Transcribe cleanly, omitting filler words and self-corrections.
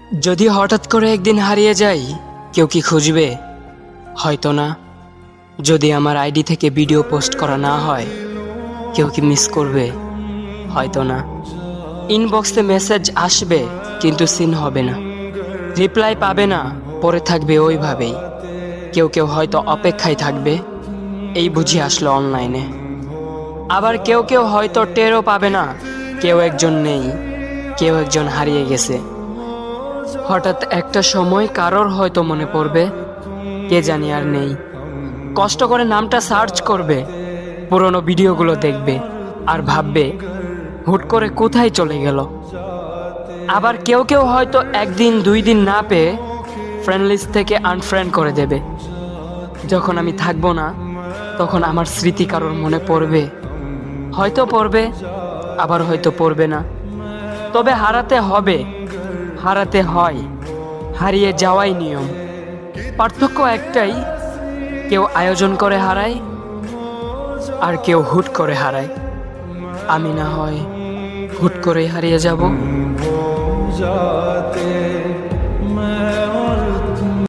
যদি হঠাৎ করে একদিন হারিয়ে যাই, কেউ কি খুঁজবে? হয়তো না। যদি আমার আইডি থেকে ভিডিও পোস্ট করা না হয়, কেউ কি মিস করবে? হয়তো না। ইনবক্সে মেসেজ আসবে কিন্তু সিন হবে না, রিপ্লাই পাবে না, পরে থাকবে ওইভাবেই। কেউ কেউ হয়তো অপেক্ষায় থাকবে, এই বুঝি আসলো অনলাইনে। আবার কেউ কেউ হয়তো টেরও পাবে না, কেউ একজন নেই, কেউ একজন হারিয়ে গেছে। হঠাৎ একটা সময় কারোর হয়তো মনে পড়বে, কে জানি আর নেই। কষ্ট করে নামটা সার্চ করবে, পুরনো ভিডিওগুলো দেখবে আর ভাববে হুট করে কোথায় চলে গেল। আবার কেউ কেউ হয়তো একদিন দুই দিন না পেয়ে ফ্রেন্ড লিস্ট থেকে আনফ্রেন্ড করে দেবে। যখন আমি থাকবো না, তখন আমার স্মৃতি কারোর মনে পড়বে, হয়তো পড়বে, আবার হয়তো পড়বে না। তবে হারাতে হবে, হারাতে হয়, হারিয়ে যাওয়াই নিয়ম। পার্থক্য একটাই, কেউ আয়োজন করে হারায় আর কেউ হুট করে হারায়। আমি না হয় হুট করেই হারিয়ে যাব।